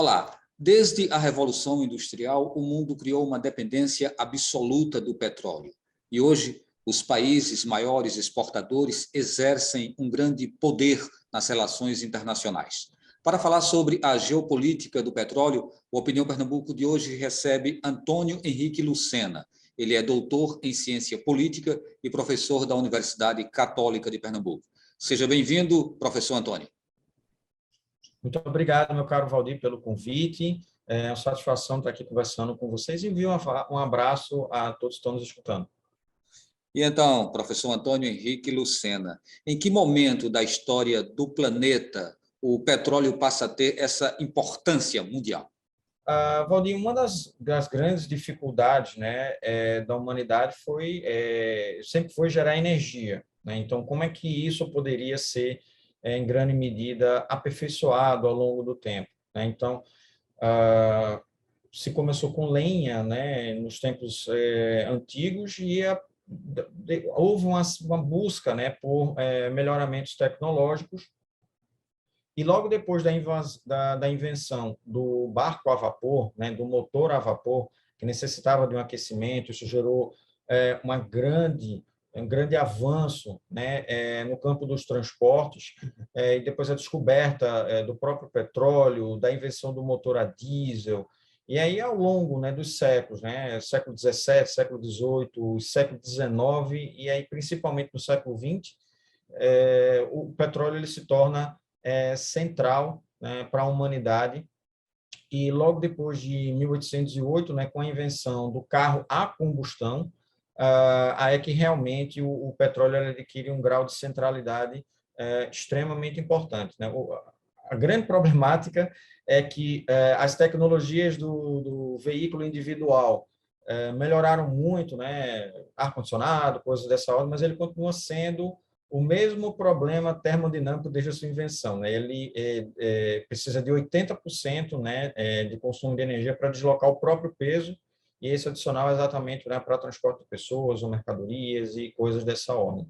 Olá, desde a Revolução Industrial, o mundo criou uma dependência absoluta do petróleo. E hoje, os países maiores exportadores exercem um grande poder nas relações internacionais. Para falar sobre a geopolítica do petróleo, o Opinião Pernambuco de hoje recebe Antônio Henrique Lucena. Ele é doutor em ciência política e professor da Universidade Católica de Pernambuco. Seja bem-vindo, professor Antônio. Muito obrigado, meu caro Valdir, pelo convite. É uma satisfação estar aqui conversando com vocês. Envio um abraço a todos que estão nos escutando. E então, professor Antônio Henrique Lucena, em que momento da história do planeta o petróleo passa a ter essa importância mundial? Valdir, uma das grandes dificuldades, né, da humanidade sempre foi gerar energia, né? Então, como é que isso poderia ser, em grande medida, aperfeiçoado ao longo do tempo, né? Então, se começou com lenha, né, nos tempos antigos e houve uma busca, né, por melhoramentos tecnológicos. E logo depois da invenção do barco a vapor, né, do motor a vapor, que necessitava de um aquecimento, isso gerou um grande avanço, né, no campo dos transportes, e depois a descoberta do próprio petróleo, da invenção do motor a diesel. E aí, ao longo, né, dos séculos, né, século XVII, século XVIII, século XIX, e aí principalmente no século XX, o petróleo ele se torna central, né, para a humanidade. E logo depois de 1808, né, com a invenção do carro a combustão, aí é que realmente o petróleo adquire um grau de centralidade extremamente importante, né? A grande problemática é que as tecnologias do veículo individual melhoraram muito, né, ar-condicionado, coisas dessa ordem, mas ele continua sendo o mesmo problema termodinâmico desde a sua invenção, né? Ele precisa de 80%, né, de consumo de energia para deslocar o próprio peso, e esse adicional é exatamente, né, para transporte de pessoas ou mercadorias e coisas dessa ordem.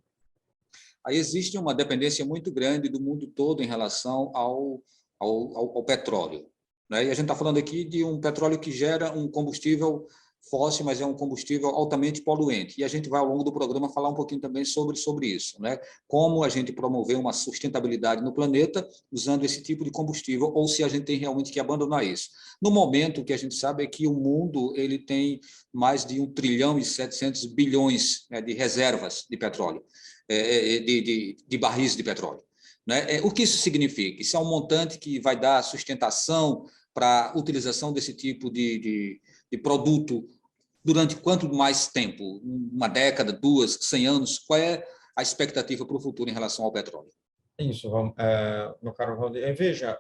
Aí existe uma dependência muito grande do mundo todo em relação ao petróleo, né? E a gente está falando aqui de um petróleo que gera um combustível fóssil, mas é um combustível altamente poluente. E a gente vai, ao longo do programa, falar um pouquinho também sobre isso, né? Como a gente promover uma sustentabilidade no planeta usando esse tipo de combustível, ou se a gente tem realmente que abandonar isso. No momento, o que a gente sabe é que o mundo ele tem mais de 1 trilhão e 700 bilhões, né, de reservas de petróleo, de barris de petróleo, né? O que isso significa? Isso é um montante que vai dar sustentação para a utilização desse tipo de produto durante quanto mais tempo? Uma década, 2, 100 anos? Qual é a expectativa para o futuro em relação ao petróleo? Isso, meu caro Valdir. Veja,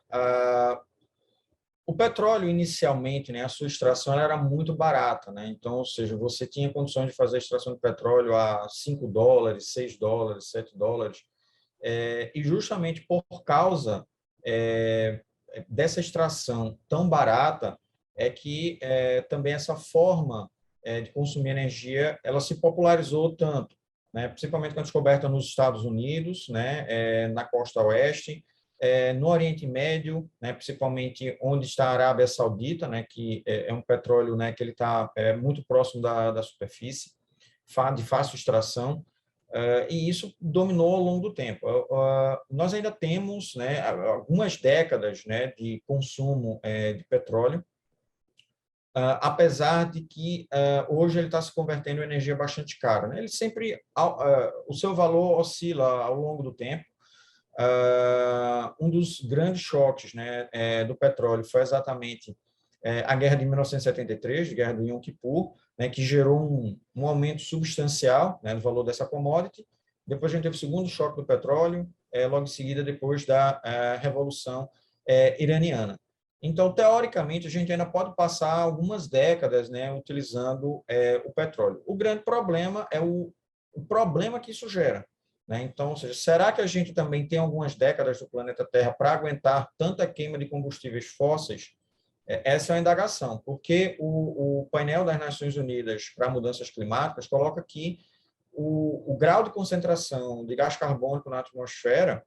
o petróleo, inicialmente, né, a sua extração era muito barata, né? Então, ou seja, você tinha condições de fazer a extração de petróleo a $5, $6, $7, e justamente por causa dessa extração tão barata, é que também essa forma de consumir energia, ela se popularizou tanto, né? Principalmente com a descoberta nos Estados Unidos, né, na costa oeste, no Oriente Médio, né, principalmente onde está a Arábia Saudita, né, que é um petróleo, né, que ele está muito próximo da superfície, de fácil extração, e isso dominou ao longo do tempo. Nós ainda temos, né, algumas décadas, né, de consumo de petróleo, apesar de que hoje ele está se convertendo em energia bastante cara, né? Ele sempre, o seu valor oscila ao longo do tempo. Um dos grandes choques, né, do petróleo foi exatamente a guerra de 1973, a guerra do Yom Kippur, né, que gerou um aumento substancial, né, do valor dessa commodity. Depois a gente teve o segundo choque do petróleo, logo em seguida, depois da Revolução Iraniana. Então, teoricamente, a gente ainda pode passar algumas décadas, né, utilizando o petróleo. O grande problema é o problema que isso gera, né? Então, ou seja, será que a gente também tem algumas décadas do planeta Terra para aguentar tanta queima de combustíveis fósseis? Essa é uma indagação, porque o painel das Nações Unidas para Mudanças Climáticas coloca que o grau de concentração de gás carbônico na atmosfera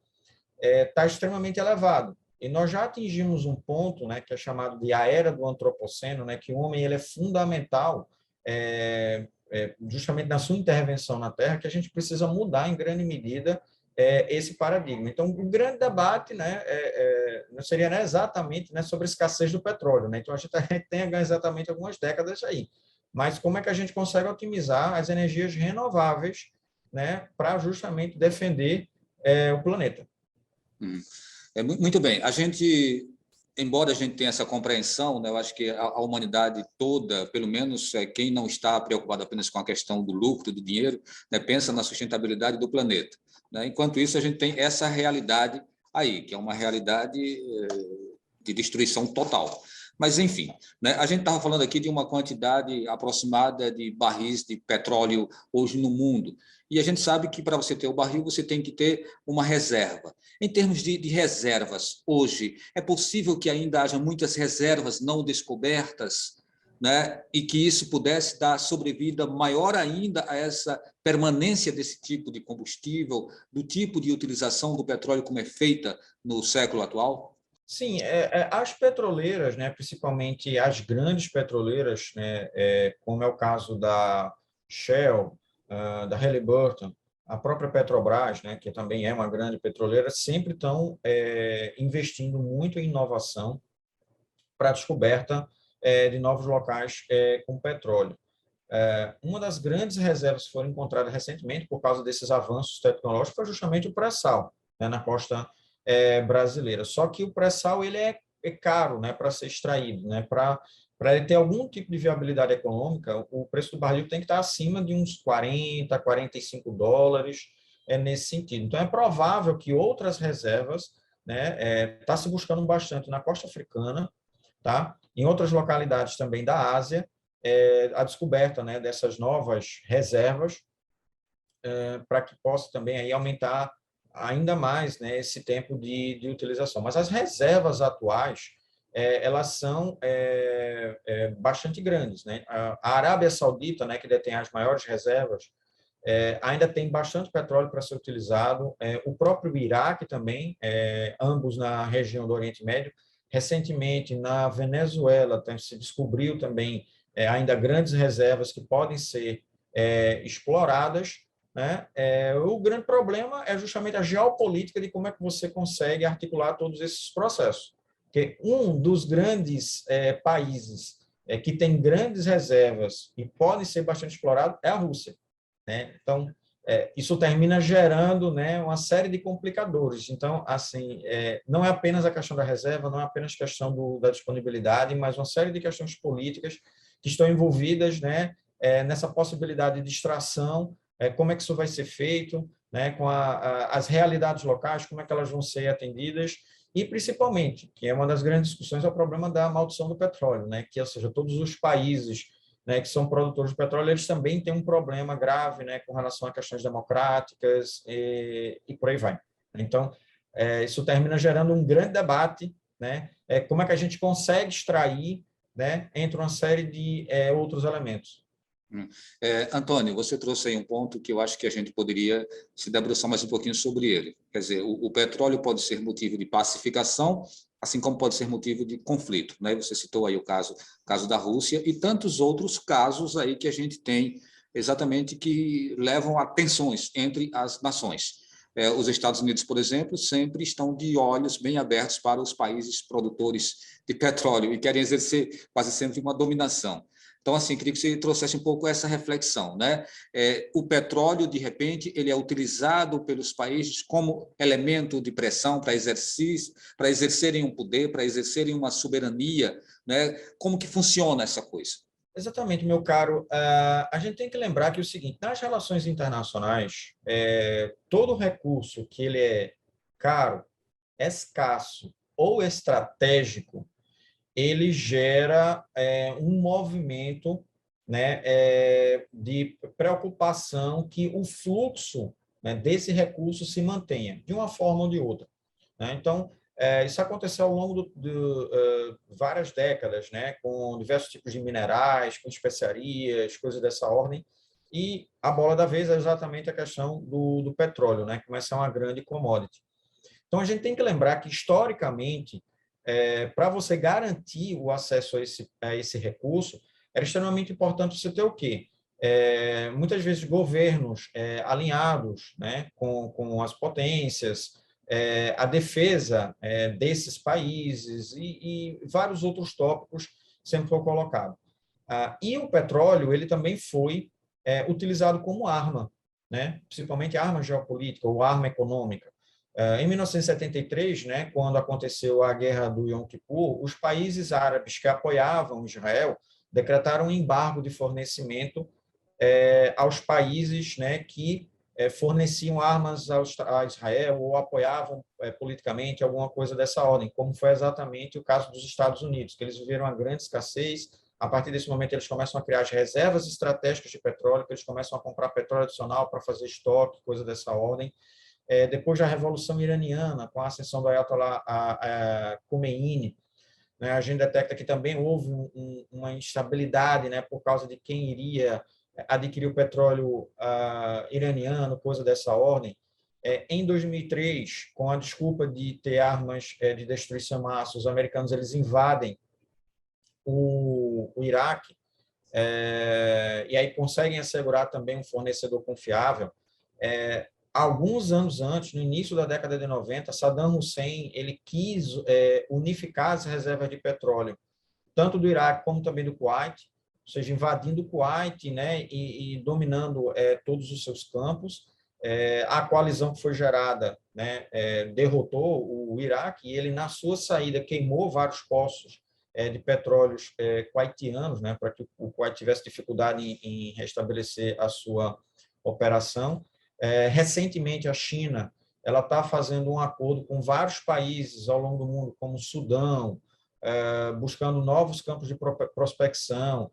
está extremamente elevado. E nós já atingimos um ponto, né, que é chamado de a era do antropoceno, né, que o homem ele é fundamental justamente na sua intervenção na Terra, que a gente precisa mudar em grande medida esse paradigma. Então, o grande debate, né, não seria, né, exatamente, né, sobre a escassez do petróleo, né? Então, a gente tem exatamente algumas décadas aí. Mas como é que a gente consegue otimizar as energias renováveis, né, para justamente defender o planeta? Muito bem. A gente, embora a gente tenha essa compreensão, né, eu acho que a humanidade toda, pelo menos quem não está preocupado apenas com a questão do lucro, do dinheiro, né, pensa na sustentabilidade do planeta. Né? Enquanto isso, a gente tem essa realidade aí, que é uma realidade de destruição total. Mas, enfim, né, a gente estava falando aqui de uma quantidade aproximada de barris de petróleo hoje no mundo. E a gente sabe que para você ter o barril, você tem que ter uma reserva. Em termos de reservas, hoje, é possível que ainda haja muitas reservas não descobertas, né? E que isso pudesse dar sobrevida maior ainda a essa permanência desse tipo de combustível, do tipo de utilização do petróleo como é feita no século atual? Sim, as petroleiras, né, principalmente as grandes petroleiras, né, como é o caso da Shell, da Halliburton, a própria Petrobras, né, que também é uma grande petroleira, sempre estão investindo muito em inovação para a descoberta de novos locais com petróleo. Uma das grandes reservas que foram encontradas recentemente por causa desses avanços tecnológicos foi justamente o pré-sal, né, na costa brasileira. Só que o pré-sal ele é caro, né, para ser extraído, né, para ele ter algum tipo de viabilidade econômica, o preço do barril tem que estar acima de uns 40, US$ 45 nesse sentido. Então é provável que outras reservas, né, está se buscando bastante na costa africana, tá? Em outras localidades também da Ásia, a descoberta, né, dessas novas reservas para que possa também aí aumentar ainda mais, né, esse tempo de utilização. Mas as reservas atuais, elas são bastante grandes, né? A Arábia Saudita, né, que detém as maiores reservas, ainda tem bastante petróleo para ser utilizado. O próprio Iraque também, ambos na região do Oriente Médio. Recentemente, na Venezuela, se descobriu também ainda grandes reservas que podem ser exploradas, né? O grande problema é justamente a geopolítica de como é que você consegue articular todos esses processos. Porque um dos grandes países que tem grandes reservas e podem ser bastante explorados é a Rússia, né? Então, isso termina gerando, né, uma série de complicadores. Então, assim, não é apenas a questão da reserva, não é apenas a questão da disponibilidade, mas uma série de questões políticas que estão envolvidas, né, nessa possibilidade de extração, como é que isso vai ser feito, né, com as realidades locais, como é que elas vão ser atendidas, e principalmente, que é uma das grandes discussões, é o problema da maldição do petróleo, né, que, ou seja, todos os países, né, que são produtores de petróleo, eles também têm um problema grave, né, com relação a questões democráticas e por aí vai. Então, isso termina gerando um grande debate, né, como é que a gente consegue extrair, né, entre uma série de outros elementos. Antônio, você trouxe aí um ponto que eu acho que a gente poderia se debruçar mais um pouquinho sobre ele. Quer dizer, o petróleo pode ser motivo de pacificação, assim como pode ser motivo de conflito, né? Você citou aí o caso da Rússia e tantos outros casos aí que a gente tem exatamente que levam a tensões entre as nações. Os Estados Unidos, por exemplo, sempre estão de olhos bem abertos para os países produtores de petróleo e querem exercer quase sempre uma dominação. Então, assim, queria que você trouxesse um pouco essa reflexão, né? O petróleo, de repente, ele é utilizado pelos países como elemento de pressão para exercerem um poder, para exercerem uma soberania, né? Como que funciona essa coisa? Exatamente, meu caro. A gente tem que lembrar que é o seguinte, nas relações internacionais, todo recurso que ele é caro, escasso ou estratégico, ele gera um movimento, né, de preocupação que o fluxo, né, desse recurso se mantenha, de uma forma ou de outra, né? Então, isso aconteceu ao longo de várias décadas, né, com diversos tipos de minerais, com especiarias, coisas dessa ordem, e a bola da vez é exatamente a questão do petróleo, né, que começa a ser uma grande commodity. Então, a gente tem que lembrar que, historicamente, para você garantir o acesso a esse recurso, era extremamente importante você ter o quê? Muitas vezes governos alinhados, né, com as potências, a defesa desses países e vários outros tópicos sempre foi colocado. E o petróleo ele também foi utilizado como arma, né, principalmente arma geopolítica ou arma econômica. Em 1973, né, quando aconteceu a guerra do Yom Kippur, os países árabes que apoiavam Israel decretaram um embargo de fornecimento aos países, né, que forneciam armas a Israel ou apoiavam politicamente alguma coisa dessa ordem, como foi exatamente o caso dos Estados Unidos, que eles viveram uma grande escassez. A partir desse momento, eles começam a criar as reservas estratégicas de petróleo, que eles começam a comprar petróleo adicional para fazer estoque, coisa dessa ordem. Depois da Revolução Iraniana, com a ascensão do Ayatollah Khomeini, né, a gente detecta que também houve uma instabilidade, né, por causa de quem iria adquirir o petróleo iraniano, coisa dessa ordem. Em 2003, com a desculpa de ter armas de destruição em massa, os americanos eles invadem o Iraque, e aí conseguem assegurar também um fornecedor confiável. Alguns anos antes, no início da década de 90, Saddam Hussein ele quis unificar as reservas de petróleo, tanto do Iraque como também do Kuwait, ou seja, invadindo o Kuwait, né, e dominando todos os seus campos. A coalizão que foi gerada, né, derrotou o Iraque e ele, na sua saída, queimou vários poços de petróleos kuwaitianos, né, para que o Kuwait tivesse dificuldade em restabelecer a sua operação. Recentemente, a China ela está fazendo um acordo com vários países ao longo do mundo, como o Sudão, buscando novos campos de prospecção,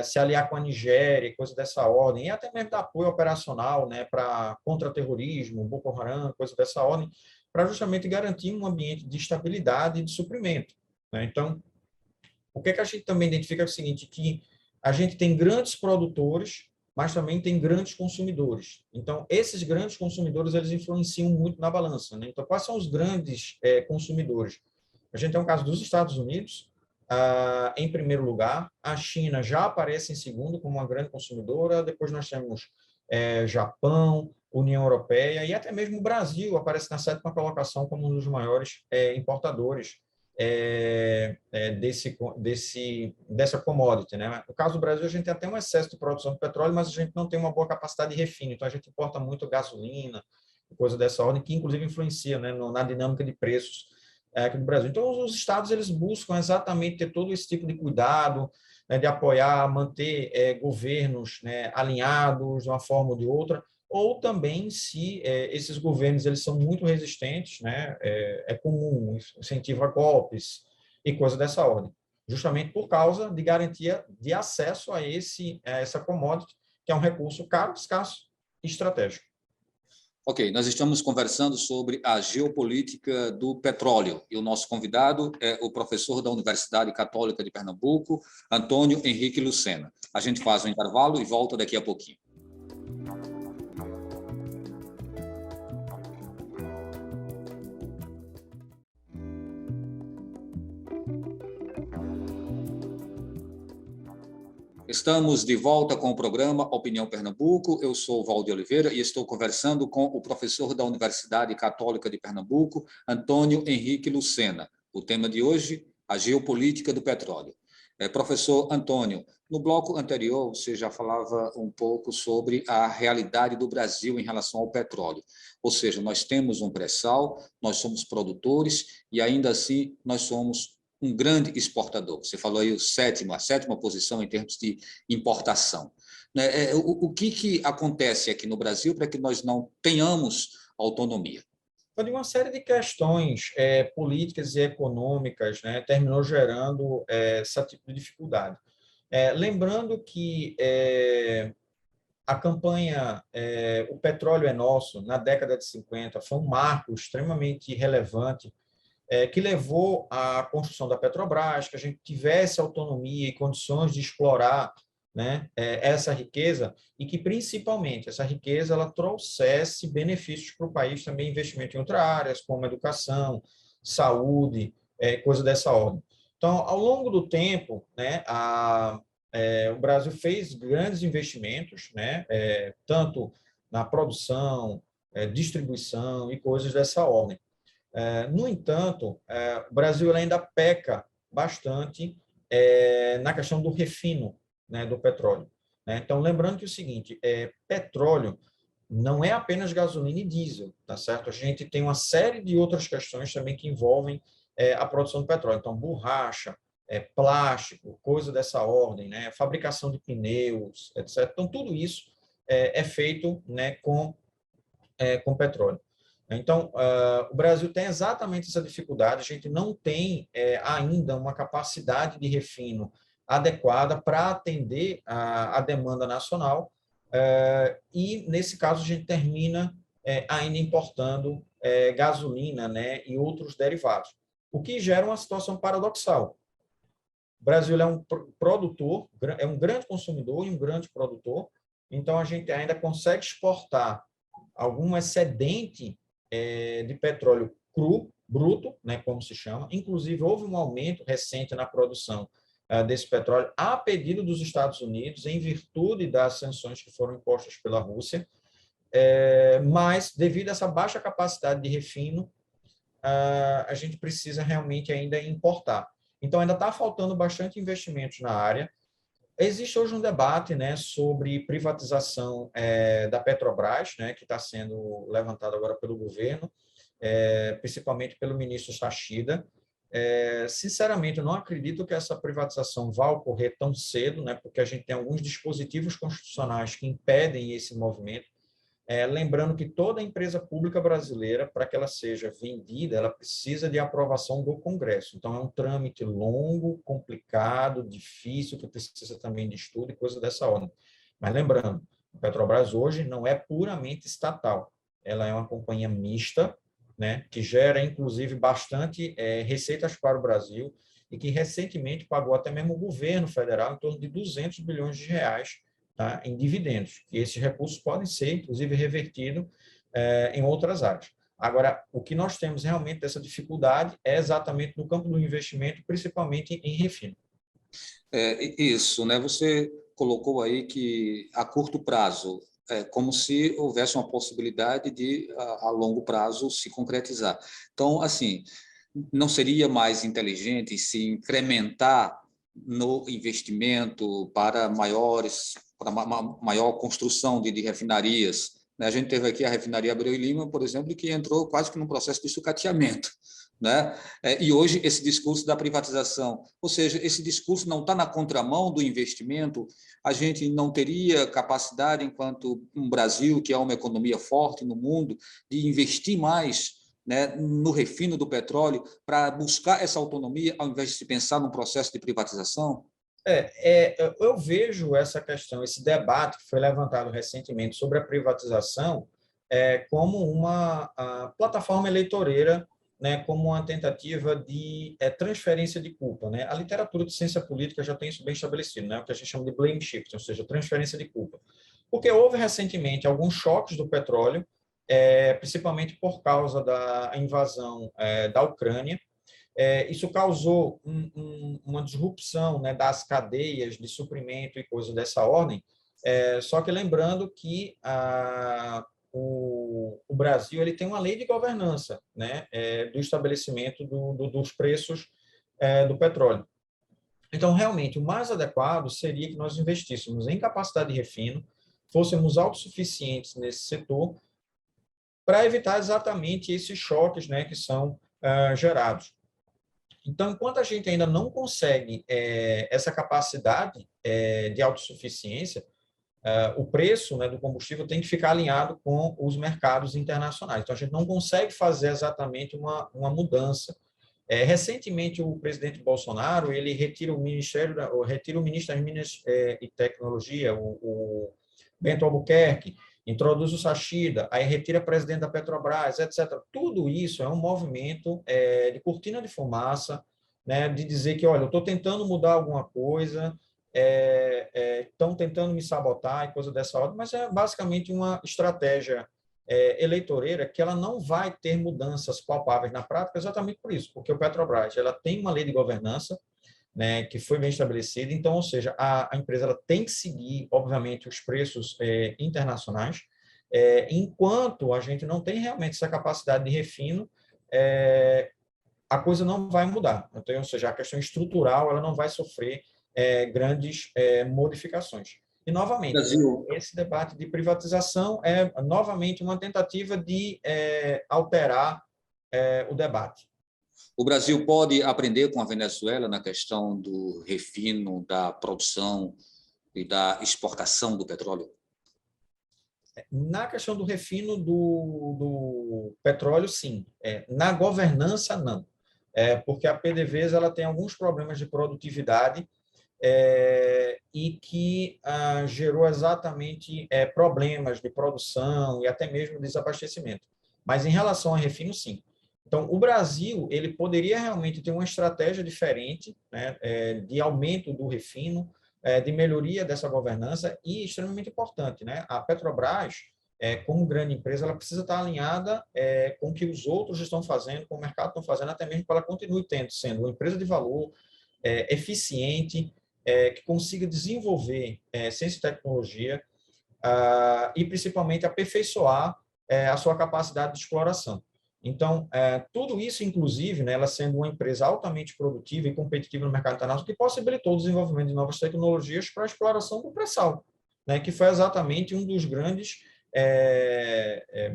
se aliar com a Nigéria, coisa dessa ordem, e até mesmo dar apoio operacional, né, para contra-terrorismo, Boko Haram, coisa dessa ordem, para justamente garantir um ambiente de estabilidade e de suprimento, né? Então, o que a gente também identifica é o seguinte, que a gente tem grandes produtores, mas também tem grandes consumidores. Então, esses grandes consumidores, eles influenciam muito na balança, né? Então, quais são os grandes consumidores? A gente tem o caso dos Estados Unidos, em primeiro lugar, a China já aparece em segundo como uma grande consumidora, depois nós temos Japão, União Europeia e até mesmo o Brasil aparece na sétima colocação como um dos maiores importadores dessa commodity, né? No caso do Brasil, a gente tem até um excesso de produção de petróleo, mas a gente não tem uma boa capacidade de refino, então a gente importa muito gasolina, coisa dessa ordem, que inclusive influencia, né, na dinâmica de preços aqui no Brasil. Então, os estados eles buscam exatamente ter todo esse tipo de cuidado, né, de apoiar, manter governos, né, alinhados de uma forma ou de outra, ou também se esses governos eles são muito resistentes, né, comum incentivo a golpes e coisa dessa ordem, justamente por causa de garantia de acesso a essa commodity, que é um recurso caro, escasso e estratégico. Ok, nós estamos conversando sobre a geopolítica do petróleo e o nosso convidado é o professor da Universidade Católica de Pernambuco, Antônio Henrique Lucena. A gente faz um intervalo e volta daqui a pouquinho. Estamos de volta com o programa Opinião Pernambuco. Eu sou Valdir Oliveira e estou conversando com o professor da Universidade Católica de Pernambuco, Antônio Henrique Lucena. O tema de hoje, a geopolítica do petróleo. Professor Antônio, no bloco anterior você já falava um pouco sobre a realidade do Brasil em relação ao petróleo. Ou seja, nós temos um pré-sal, nós somos produtores e ainda assim nós somos um grande exportador. Você falou aí a sétima posição em termos de importação. O que acontece aqui no Brasil para que nós não tenhamos autonomia? Então, de uma série de questões políticas e econômicas, né, terminou gerando esse tipo de dificuldade. Lembrando que a campanha O Petróleo é Nosso, na década de 50, foi um marco extremamente relevante que levou à construção da Petrobras, que a gente tivesse autonomia e condições de explorar né, essa riqueza e que, principalmente, essa riqueza ela trouxesse benefícios para o país, também investimento em outras áreas, como educação, saúde, coisa dessa ordem. Então, ao longo do tempo, né, o Brasil fez grandes investimentos, né, tanto na produção, distribuição e coisas dessa ordem. No entanto, o Brasil ainda peca bastante na questão do refino, né, do petróleo, né? Então, lembrando que é o seguinte, petróleo não é apenas gasolina e diesel, tá certo? A gente tem uma série de outras questões também que envolvem a produção do petróleo. Então, borracha, plástico, coisa dessa ordem, né? Fabricação de pneus, etc. Então, tudo isso é feito, né, com petróleo. Então, o Brasil tem exatamente essa dificuldade, a gente não tem ainda uma capacidade de refino adequada para atender a demanda nacional, e, nesse caso, a gente termina ainda importando gasolina, né, e outros derivados, o que gera uma situação paradoxal. O Brasil é um produtor, é um grande consumidor e um grande produtor, então a gente ainda consegue exportar algum excedente de petróleo cru, bruto, né, como se chama. Inclusive, houve um aumento recente na produção desse petróleo a pedido dos Estados Unidos, em virtude das sanções que foram impostas pela Rússia, mas, devido a essa baixa capacidade de refino, a gente precisa realmente ainda importar. Então, ainda está faltando bastante investimentos na área. Existe hoje um debate, né, sobre privatização da Petrobras, né, que está sendo levantado agora pelo governo, principalmente pelo ministro Sachida. Sinceramente, eu não acredito que essa privatização vá ocorrer tão cedo, né, porque a gente tem alguns dispositivos constitucionais que impedem esse movimento. Lembrando que toda empresa pública brasileira, para que ela seja vendida, ela precisa de aprovação do Congresso. Então, é um trâmite longo, complicado, difícil, que precisa também de estudo e coisa dessa ordem. Mas lembrando, a Petrobras hoje não é puramente estatal. Ela é uma companhia mista, né, que gera, inclusive, bastante receitas para o Brasil e que recentemente pagou até mesmo o governo federal em torno de 200 bilhões de reais, tá, em dividendos, e esses recursos podem ser, inclusive, revertidos em outras áreas. Agora, o que nós temos realmente dessa dificuldade é exatamente no campo do investimento, principalmente em refino. Isso, né? Você colocou aí que a curto prazo, como se houvesse uma possibilidade de, a longo prazo, se concretizar. Então, assim, não seria mais inteligente se incrementar no investimento para maior construção de refinarias, né? A gente teve aqui a refinaria Abreu e Lima, por exemplo, que entrou quase que num processo de sucateamento, né? E hoje esse discurso da privatização, ou seja, esse discurso não está na contramão do investimento. A gente não teria capacidade, enquanto um Brasil, que é uma economia forte no mundo, de investir mais, né, no refino do petróleo para buscar essa autonomia, ao invés de se pensar num processo de privatização? Eu vejo essa questão, esse debate que foi levantado recentemente sobre a privatização, como uma plataforma eleitoreira, né, como uma tentativa de transferência de culpa, né? A literatura de ciência política já tem isso bem estabelecido, né, o que a gente chama de blame shifting, ou seja, transferência de culpa. Porque houve recentemente alguns choques do petróleo, principalmente por causa da invasão da Ucrânia. Isso causou uma disrupção, né, das cadeias de suprimento e coisas dessa ordem, só que lembrando que o Brasil ele tem uma lei de governança, né, do estabelecimento dos preços do petróleo. Então, realmente, o mais adequado seria que nós investíssemos em capacidade de refino, fôssemos autossuficientes nesse setor, para evitar exatamente esses choques, né, que são gerados. Então, enquanto a gente ainda não consegue essa capacidade de autossuficiência, o preço, né, do combustível tem que ficar alinhado com os mercados internacionais. Então, a gente não consegue fazer exatamente uma mudança. Recentemente, o presidente Bolsonaro ele retira o ministro das Minas e Tecnologia, o Bento Albuquerque, introduz o Sachida, aí retira o presidente da Petrobras, etc. Tudo isso é um movimento de cortina de fumaça, né, de dizer que, olha, eu estou tentando mudar alguma coisa, estão tentando me sabotar e coisa dessa ordem, mas é basicamente uma estratégia eleitoreira que ela não vai ter mudanças palpáveis na prática exatamente por isso, porque o Petrobras ela tem uma lei de governança, né, que foi bem estabelecida, então, ou seja, a empresa ela tem que seguir, obviamente, os preços internacionais, enquanto a gente não tem realmente essa capacidade de refino, a coisa não vai mudar. Então, ou seja, a questão estrutural ela não vai sofrer grandes modificações. E, novamente, né, Brasil, esse debate de privatização é, novamente, uma tentativa de alterar o debate. o Brasil pode aprender com a Venezuela na questão do refino, da produção e da exportação do petróleo? Na questão do refino do petróleo, sim. Na governança, não. Porque a PDVSA ela tem alguns problemas de produtividade e que gerou exatamente problemas de produção e até mesmo desabastecimento. Mas em relação a refino, sim. Então, o Brasil ele poderia realmente ter uma estratégia diferente, né, de aumento do refino, de melhoria dessa governança e extremamente importante, né? A Petrobras, como grande empresa, ela precisa estar alinhada com o que os outros estão fazendo, com o mercado estão fazendo, até mesmo para ela continue sendo uma empresa de valor, eficiente, que consiga desenvolver ciência e tecnologia e, principalmente, aperfeiçoar a sua capacidade de exploração. Então, tudo isso, inclusive, né, ela sendo uma empresa altamente produtiva e competitiva no mercado internacional, que possibilitou o desenvolvimento de novas tecnologias para a exploração do pré-sal, né, que foi exatamente um dos grandes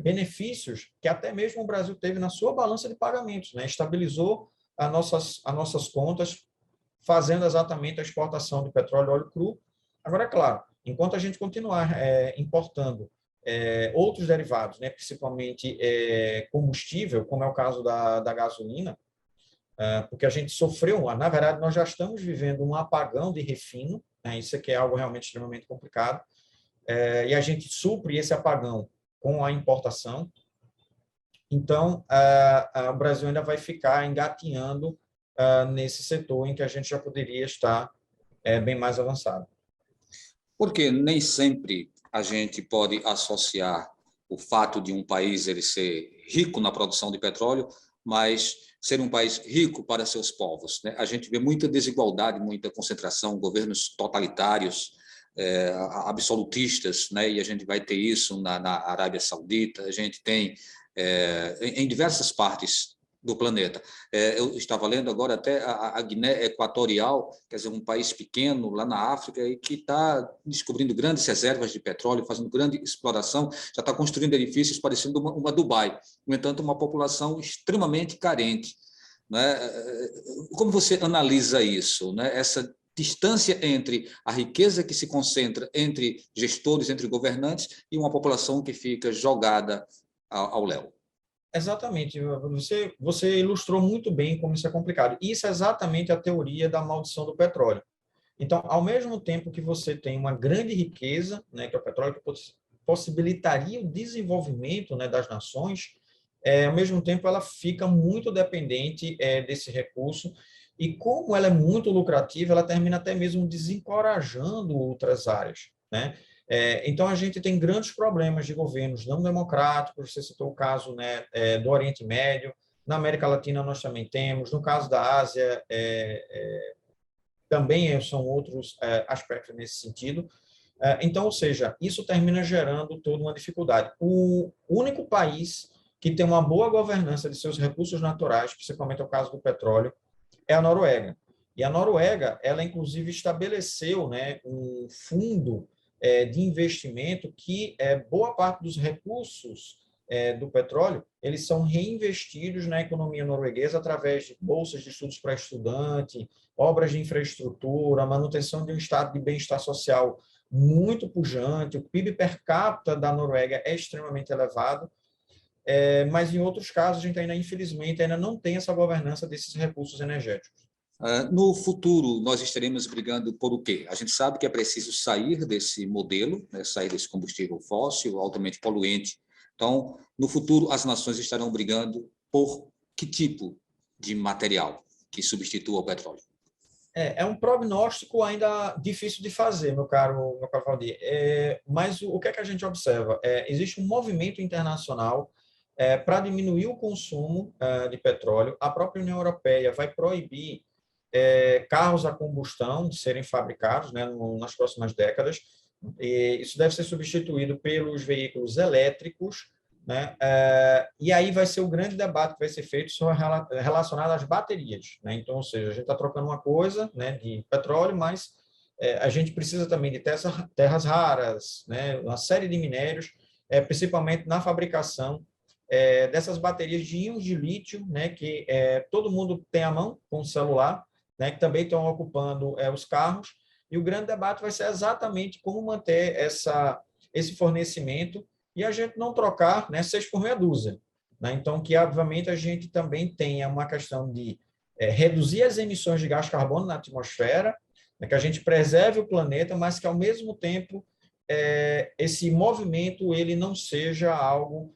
benefícios que até mesmo o Brasil teve na sua balança de pagamentos, né, estabilizou as nossas contas, fazendo exatamente a exportação de petróleo e óleo cru. Agora, é claro, enquanto a gente continuar importando outros derivados, né, principalmente combustível, como é o caso da gasolina, porque a gente sofreu, na verdade, nós já estamos vivendo um apagão de refino, né, isso aqui é algo realmente extremamente complicado, e a gente supre esse apagão com a importação. Então, o Brasil ainda vai ficar engatinhando nesse setor em que a gente já poderia estar bem mais avançado. Porque nem sempre a gente pode associar o fato de um país ele ser rico na produção de petróleo, mas ser um país rico para seus povos, né? A gente vê muita desigualdade, muita concentração, governos totalitários, absolutistas, né? E a gente vai ter isso na Arábia Saudita, a gente tem em diversas partes do planeta. Eu estava lendo agora até a Guiné Equatorial, quer dizer, um país pequeno lá na África e que está descobrindo grandes reservas de petróleo, fazendo grande exploração, já está construindo edifícios parecendo uma Dubai. No entanto, uma população extremamente carente, né? Como você analisa isso, né? Essa distância entre a riqueza que se concentra entre gestores, entre governantes e uma população que fica jogada ao léu? Exatamente. Você ilustrou muito bem como isso é complicado. Isso é exatamente a teoria da maldição do petróleo. Então, ao mesmo tempo que você tem uma grande riqueza, né, que é o petróleo, que possibilitaria o desenvolvimento, né, das nações, ao mesmo tempo ela fica muito dependente desse recurso e como ela é muito lucrativa, ela termina até mesmo desencorajando outras áreas, né? Então, a gente tem grandes problemas de governos não democráticos, você citou o caso, né, do Oriente Médio, na América Latina nós também temos, no caso da Ásia, também são outros aspectos nesse sentido. Então, ou seja, isso termina gerando toda uma dificuldade. O único país que tem uma boa governança de seus recursos naturais, principalmente é o caso do petróleo, é a Noruega. E a Noruega, ela inclusive estabeleceu, né, um fundo de investimento que boa parte dos recursos do petróleo, eles são reinvestidos na economia norueguesa através de bolsas de estudos para estudante, obras de infraestrutura, manutenção de um estado de bem-estar social muito pujante, o PIB per capita da Noruega é extremamente elevado, mas em outros casos a gente ainda, infelizmente, ainda não tem essa governança desses recursos energéticos. No futuro, nós estaremos brigando por o quê? A gente sabe que é preciso sair desse modelo, né, sair desse combustível fóssil altamente poluente. Então, no futuro, as nações estarão brigando por que tipo de material que substitua o petróleo? É um prognóstico ainda difícil de fazer, meu caro Valdir. Mas o que é que a gente observa? Existe um movimento internacional para diminuir o consumo de petróleo. A própria União Europeia vai proibir carros a combustão de serem fabricados, né, nas próximas décadas. E isso deve ser substituído pelos veículos elétricos, né? E aí vai ser o grande debate que vai ser feito relacionado às baterias, né? Então, ou seja, a gente está trocando uma coisa, né, de petróleo, mas a gente precisa também de terras raras, né, uma série de minérios, principalmente na fabricação dessas baterias de íons de lítio, né, que todo mundo tem à mão com o celular, né, que também estão ocupando os carros, e o grande debate vai ser exatamente como manter esse fornecimento e a gente não trocar, né, 6 por meia dúzia. Né? Então, que, obviamente, a gente também tenha uma questão de reduzir as emissões de gás carbono na atmosfera, né, que a gente preserve o planeta, mas que, ao mesmo tempo, esse movimento ele não seja algo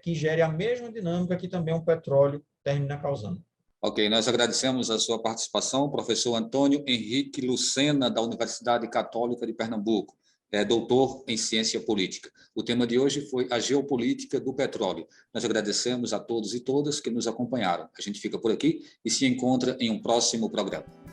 que gere a mesma dinâmica que também o petróleo termina causando. Ok, nós agradecemos a sua participação, professor Antônio Henrique Lucena, da Universidade Católica de Pernambuco, doutor em ciência política. O tema de hoje foi a geopolítica do petróleo. Nós agradecemos a todos e todas que nos acompanharam. A gente fica por aqui e se encontra em um próximo programa.